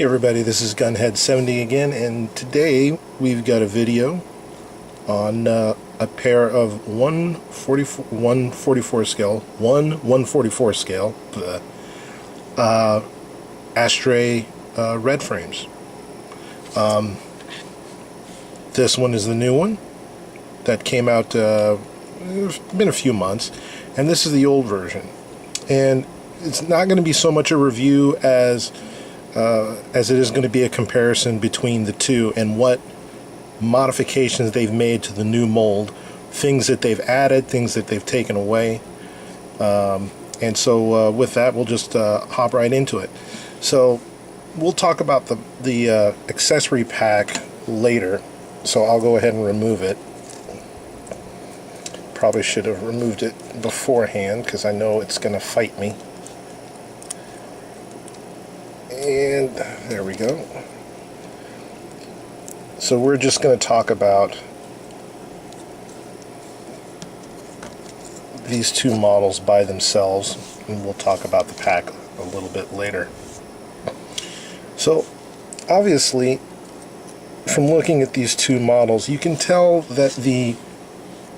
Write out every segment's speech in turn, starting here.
Hey everybody, this is Gunhead70 again, and today we've got a video on a pair of 144 scale astray red frames. This one is the new one that came out, it's been a few months, and this is the old version. And it's not going to be so much a review as it is going to be a comparison between the two and what modifications they've made to the new mold, things that they've added, things that they've taken away. And so with that, we'll just hop right into it. So we'll talk about the accessory pack later, so I'll go ahead and remove it. Probably should have removed it beforehand because I know it's going to fight me. And there we go. So we're just going to talk about these two models by themselves, and we'll talk about the pack a little bit later. So obviously, from looking at these two models, you can tell that the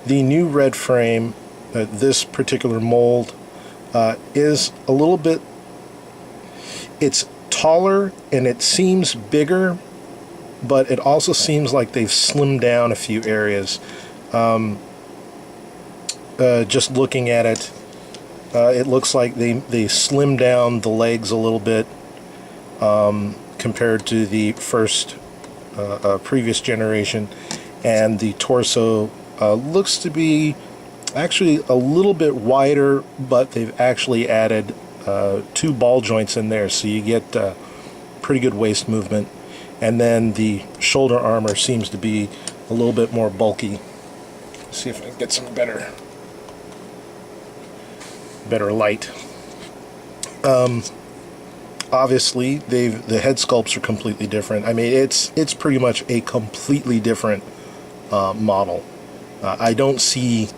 new red frame, this particular mold, is a little bit, it's taller and it seems bigger, but it also seems like they've slimmed down a few areas. Just looking at it, it looks like they slimmed down the legs a little bit compared to the first previous generation, and the torso looks to be actually a little bit wider, but they've actually added two ball joints in there, so you get pretty good waist movement. And then the shoulder armor seems to be a little bit more bulky. Let's see if I can get some better light. Obviously, the head sculpts are completely different. I mean, it's pretty much a completely different model. I don't see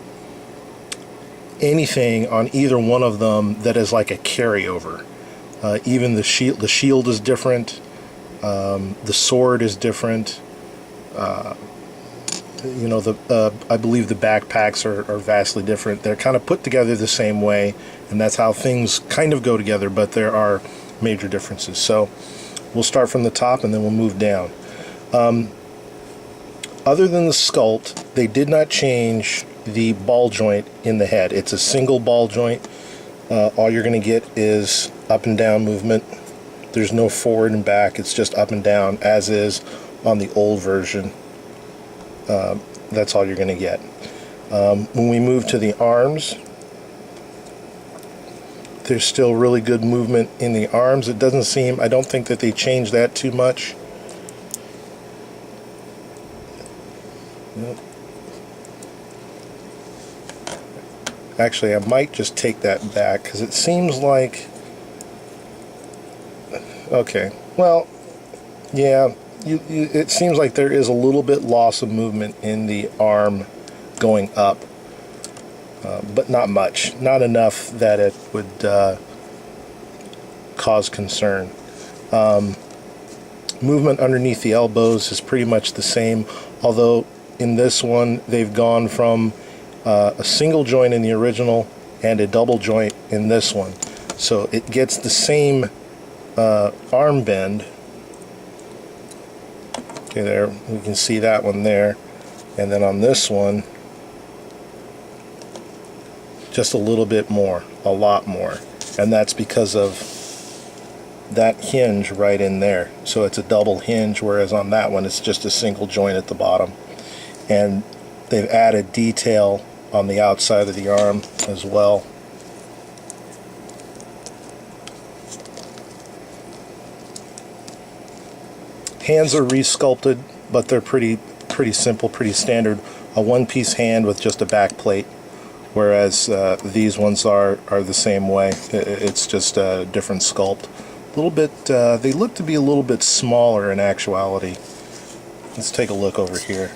anything on either one of them that is like a carryover. Even the shield is different. The sword is different. You know, I believe the backpacks are vastly different. They're kind of put together the same way, and that's how things kind of go together, but there are major differences. So we'll start from the top and then we'll move down. Other than the sculpt, they did not change the ball joint in the head. It's a single ball joint. All you're going to get is up and down movement. There's no forward and back. It's just up and down, as is on the old version. That's all you're going to get. When we move to the arms, there's still really good movement in the arms. It doesn't seem, I don't think that they changed that too much. Yep. Actually, I might just take that back because it seems like, okay, well, yeah, it seems like there is a little bit loss of movement in the arm going up, but not much, not enough that it would cause concern. Movement underneath the elbows is pretty much the same, although in this one they've gone from a single joint in the original and a double joint in this one, so it gets the same arm bend. Okay, there we can see that one there, and then on this one just a little bit more, a lot more, and that's because of that hinge right in there. So it's a double hinge, whereas on that one it's just a single joint at the bottom. And they've added detail on the outside of the arm as well. Hands are resculpted, but they're pretty simple, pretty standard. A one-piece hand with just a back plate, whereas these ones are the same way. It's just a different sculpt. A little bit, they look to be a little bit smaller in actuality. Let's take a look over here.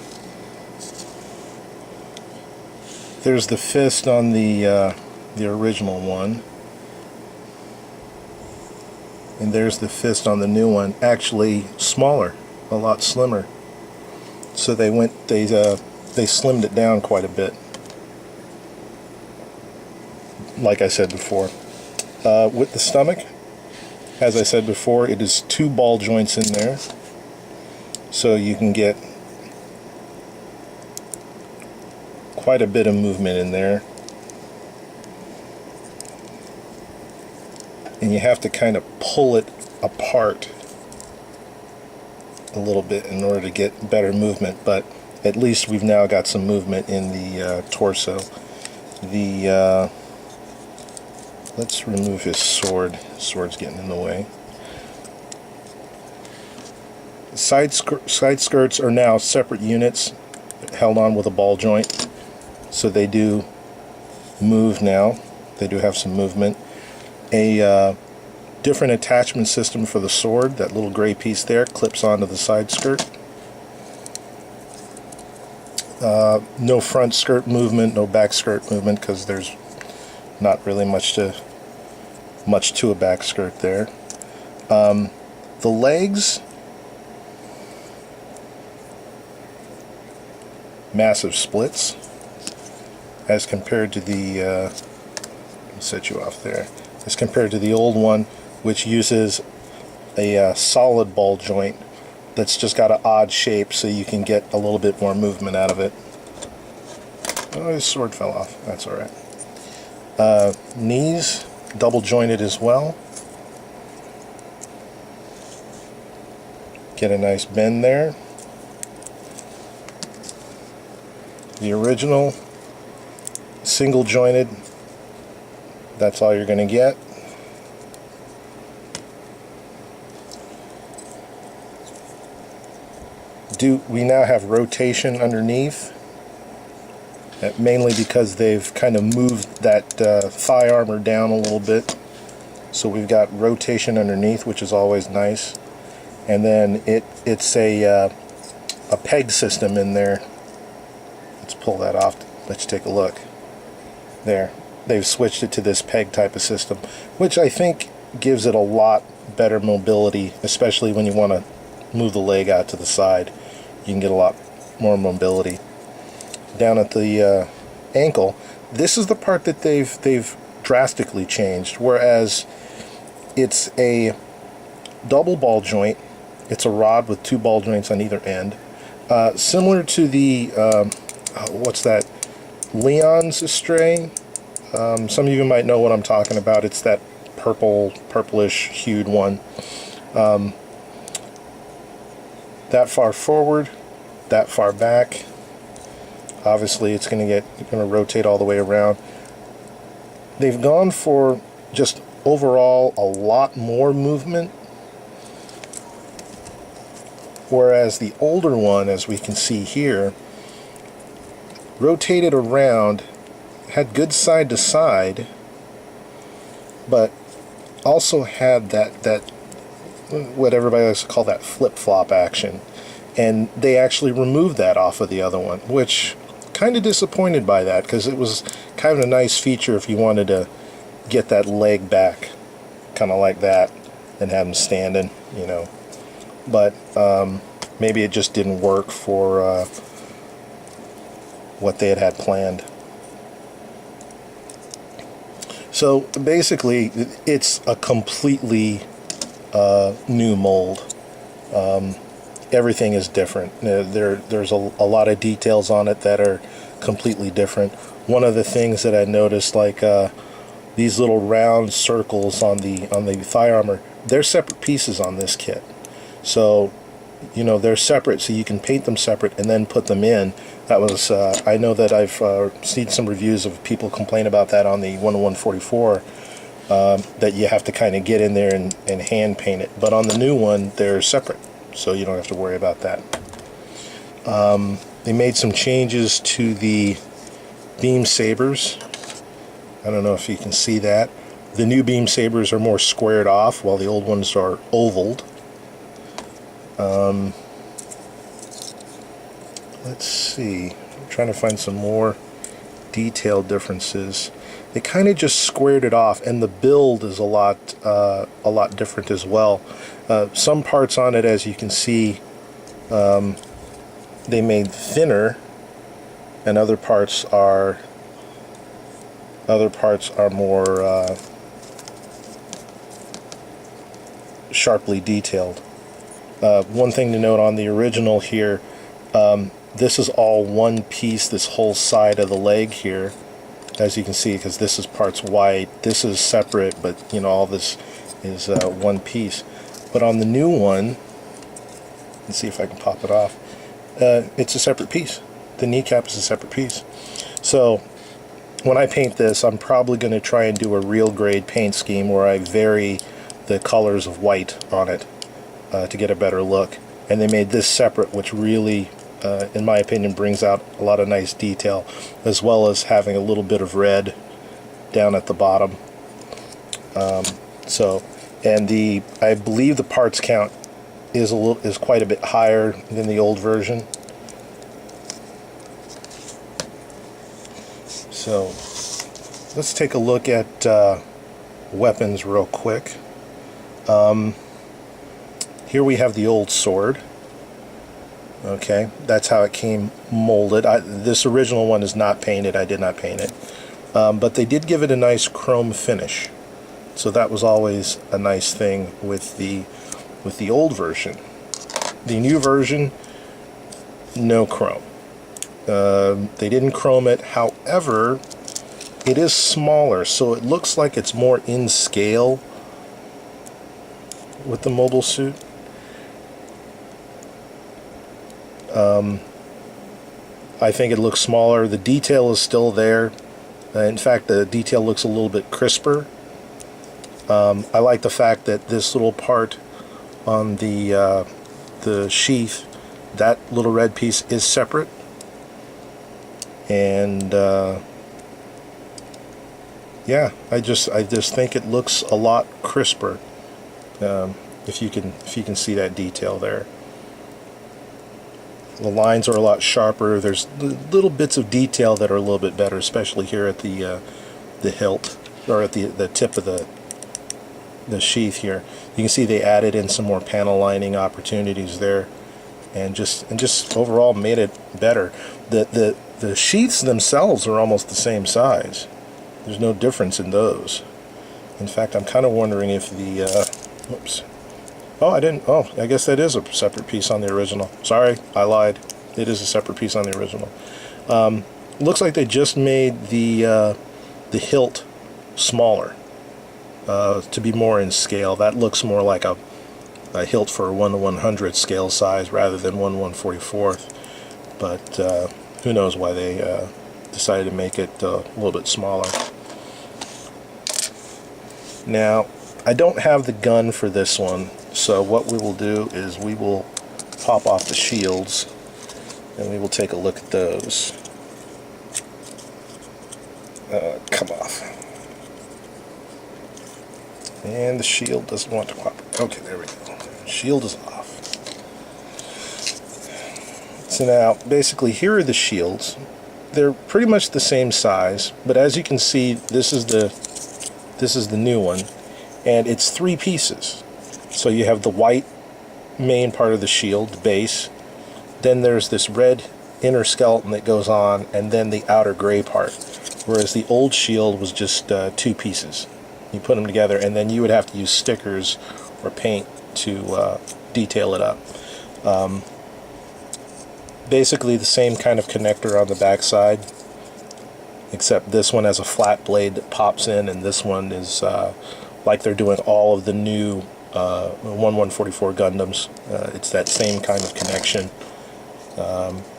There's the fist on the original one. And there's the fist on the new one, actually smaller, a lot slimmer. So they slimmed it down quite a bit. Like I said before. With the stomach, as I said before, it is 2 ball joints in there. So you can get quite a bit of movement in there. And you have to kind of pull it apart a little bit in order to get better movement, but at least we've now got some movement in the torso. Let's remove his sword. His sword's getting in the way. Side skirts are now separate units held on with a ball joint, so they do move now. They do have some movement. A different attachment system for the sword. That little gray piece there clips onto the side skirt. No front skirt movement, no back skirt movement, because there's not really much to a back skirt there. The legs, massive splits as compared to the let me set you off there, as compared to the old one, which uses a solid ball joint that's just got an odd shape, so you can get a little bit more movement out of it. Oh, his sword fell off. That's alright. Knees, double jointed as well. Get a nice bend there. The original, single jointed, that's all you're going to get. We now have rotation underneath, mainly because they've kind of moved that thigh armor down a little bit. So we've got rotation underneath, which is always nice. And then it's a peg system in there. Let's pull that off, let you take a look. There. They've switched it to this peg type of system, which I think gives it a lot better mobility, especially when you want to move the leg out to the side. You can get a lot more mobility. Down at the ankle, this is the part that they've drastically changed, whereas it's a double ball joint. It's a rod with 2 ball joints on either end, similar to the what's that, Leon's astray. Some of you might know what I'm talking about. It's that purplish hued one. That far forward, that far back. Obviously it's going to rotate all the way around. They've gone for just overall a lot more movement, whereas the older one, as we can see here, rotated around, had good side to side, but also had that what everybody likes to call that flip-flop action. And they actually removed that off of the other one, which kind of disappointed by that, because it was kind of a nice feature if you wanted to get that leg back kind of like that and have them standing, you know. But maybe it just didn't work for what they had planned. So basically it's a completely new mold. Everything is different. There's a lot of details on it that are completely different. One of the things that I noticed, like these little round circles on the thigh armor, they're separate pieces on this kit. So, you know, they're separate, so you can paint them separate and then put them in. That was, I know that I've seen some reviews of people complain about that on the 10144, that you have to kind of get in there and hand paint it. But on the new one, they're separate, so you don't have to worry about that. They made some changes to the beam sabers. I don't know if you can see that. The new beam sabers are more squared off, while the old ones are ovaled. Let's see. I'm trying to find some more detailed differences. they kind of just squared it off, and the build is a lot different as well. Some parts on it, as you can see, they made thinner, and other parts are more sharply detailed. One thing to note on the original here, this is all one piece, this whole side of the leg here, as you can see, because this is parts white, this is separate, but you know, all this is one piece. But on the new one, let's see if I can pop it off, it's a separate piece. The kneecap is a separate piece. So when I paint this, I'm probably going to try and do a real grade paint scheme where I vary the colors of white on it to get a better look. And they made this separate, which really, in my opinion, brings out a lot of nice detail, as well as having a little bit of red down at the bottom. And I believe the parts count is quite a bit higher than the old version. So let's take a look at weapons real quick. Here we have the old sword. Okay, that's how it came molded. This original one is not painted. I did not paint it. But they did give it a nice chrome finish. So that was always a nice thing with the old version. The new version, no chrome. They didn't chrome it. However, it is smaller, so it looks like it's more in scale with the mobile suit. I think it looks smaller. The detail is still there. In fact, the detail looks a little bit crisper. I like the fact that this little part on the sheath, that little red piece is separate. And yeah, I just think it looks a lot crisper. If you can see that detail there. The lines are a lot sharper. There's little bits of detail that are a little bit better, especially here at the hilt, or at the tip of the sheath here. You can see they added in some more panel lining opportunities there, and just overall made it better. The sheaths themselves are almost the same size. There's no difference in those. In fact, I'm kind of wondering if the whoops. Oh, I guess that is a separate piece on the original. Sorry, I lied. It is a separate piece on the original. Looks like they just made the hilt smaller to be more in scale. That looks more like a hilt for a 1/100 scale size rather than 1/144. But who knows why they decided to make it a little bit smaller. Now, I don't have the gun for this one. So what we will do is we will pop off the shields and we will take a look at those. Come off. And the shield doesn't want to pop. Okay, there we go. Shield is off. So now, basically, here are the shields. They're pretty much the same size, but as you can see, this is the new one, and it's 3 pieces. So you have the white main part of the shield, the base, then there's this red inner skeleton that goes on, and then the outer gray part, whereas the old shield was just 2 pieces. You put them together, and then you would have to use stickers or paint to detail it up. Basically the same kind of connector on the back side, except this one has a flat blade that pops in, and this one is like they're doing all of the new 1/144 Gundams. It's that same kind of connection.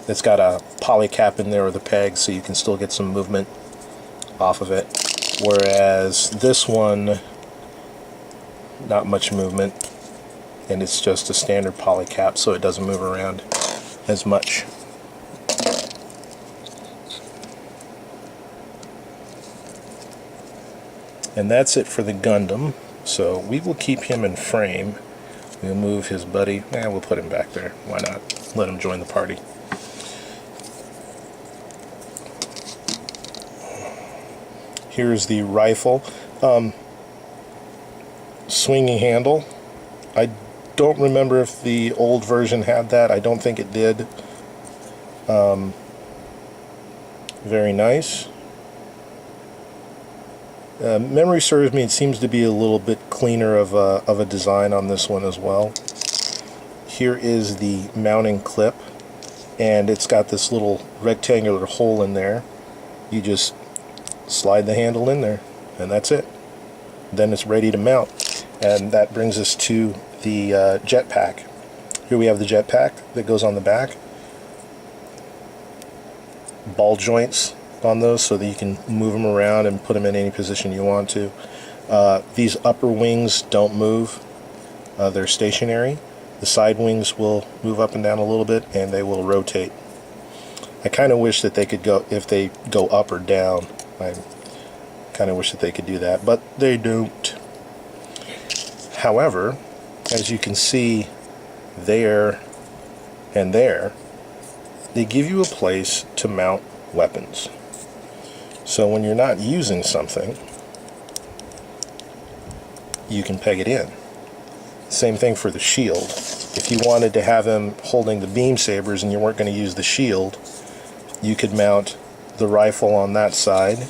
It's got a poly cap in there with a peg, so you can still get some movement off of it. Whereas this one, not much movement, and it's just a standard poly cap, so it doesn't move around as much. And that's it for the Gundam. So we will keep him in frame. We'll move his buddy. We'll put him back there. Why not? Let him join the party. Here's the rifle. Swinging handle. I don't remember if the old version had that. I don't think it did. Very nice. Memory serves me, it seems to be a little bit cleaner of a design on this one as well. Here is the mounting clip, and it's got this little rectangular hole in there. You just slide the handle in there, and that's it. Then it's ready to mount. And that brings us to the jetpack. Here we have the jetpack that goes on the back. Ball joints on those so that you can move them around and put them in any position you want to. These upper wings don't move. They're stationary. The side wings will move up and down a little bit, and they will rotate. I kind of wish that they could go, if they go up or down, I kind of wish that they could do that, but they don't. However, as you can see there and there, they give you a place to mount weapons. So when you're not using something, you can peg it in. Same thing for the shield. If you wanted to have him holding the beam sabers and you weren't going to use the shield, you could mount the rifle on that side.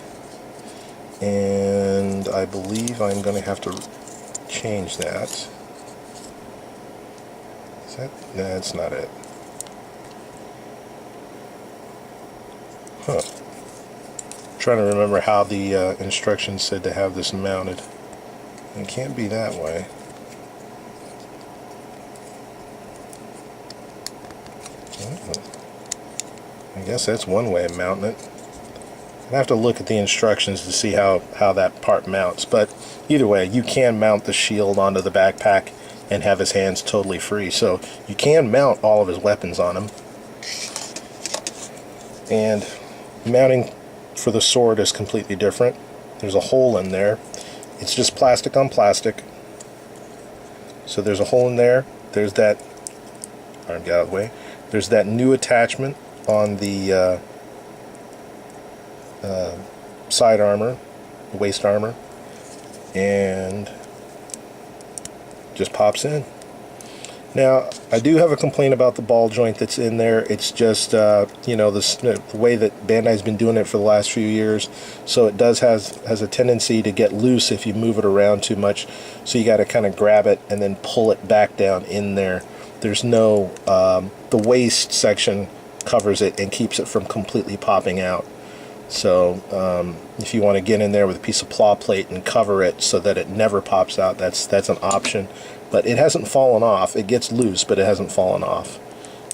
And I believe I'm going to have to change that. Is that? No, that's not it. Huh. Trying to remember how the instructions said to have this mounted. It can't be that way. I guess that's one way of mounting it. I have to look at the instructions to see how that part mounts, but either way, you can mount the shield onto the backpack and have his hands totally free. So you can mount all of his weapons on him. And mounting for the sword is completely different. There's a hole in there. It's just plastic on plastic. So there's a hole in there. There's that, get out of the way. There's that new attachment on the side armor, the waist armor, and just pops in. Now, I do have a complaint about the ball joint that's in there. It's just, you know, the way that Bandai's been doing it for the last few years. So it has a tendency to get loose if you move it around too much. So you got to kind of grab it and then pull it back down in there. There's no, the waist section covers it and keeps it from completely popping out. So if you want to get in there with a piece of claw plate and cover it so that it never pops out, that's an option. But it hasn't fallen off. It gets loose, but it hasn't fallen off.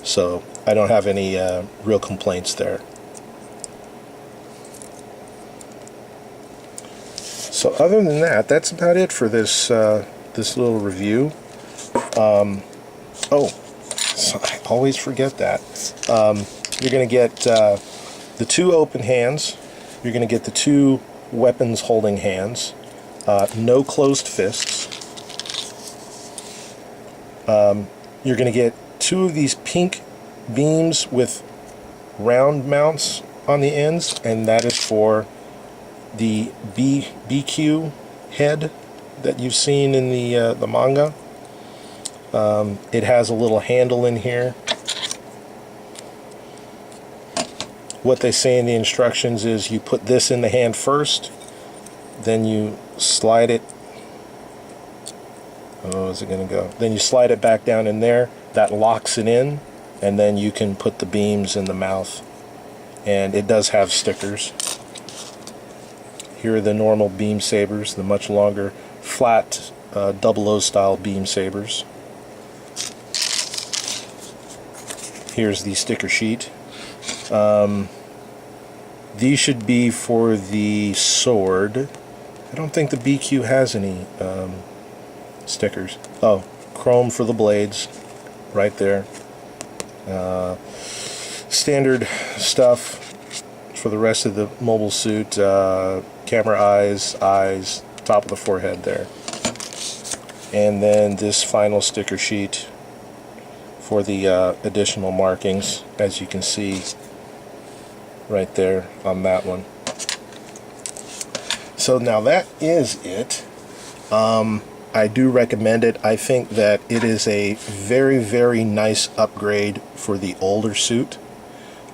So I don't have any real complaints there. So other than that, that's about it for this this little review. Oh, so I always forget that. You're going to get the 2 open hands. You're going to get the 2 weapons holding hands. No closed fists. You're going to get 2 of these pink beams with round mounts on the ends, and that is for the BQ head that you've seen in the manga. It has a little handle in here. What they say in the instructions is you put this in the hand first, then you slide it. Oh, is it going to go? Then you slide it back down in there. That locks it in, and then you can put the beams in the mouth. And it does have stickers. Here are the normal beam sabers, the much longer, flat 00 style beam sabers. Here's the sticker sheet. These should be for the sword. I don't think the BQ has any stickers. Oh, chrome for the blades, right there. Standard stuff for the rest of the mobile suit. Camera eyes, top of the forehead there. And then this final sticker sheet for the additional markings, as you can see right there on that one. So now that is it. I do recommend it. I think that it is a very, very nice upgrade for the older suit.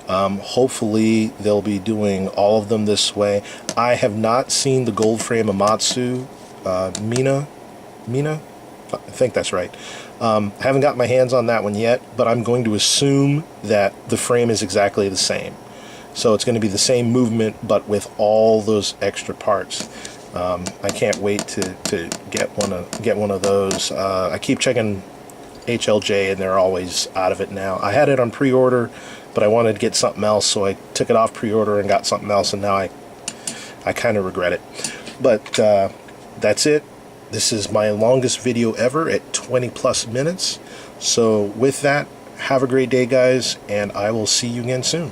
Hopefully they'll be doing all of them this way. I have not seen the gold frame Amatsu Mina. I think that's right. I haven't got my hands on that one yet, but I'm going to assume that the frame is exactly the same. So it's going to be the same movement, but with all those extra parts. I can't wait to get one of those. I keep checking HLJ, and they're always out of it now. I had it on pre-order, but I wanted to get something else, so I took it off pre-order and got something else, and now I kind of regret it. But that's it. This is my longest video ever at 20+ minutes. So with that, have a great day, guys, and I will see you again soon.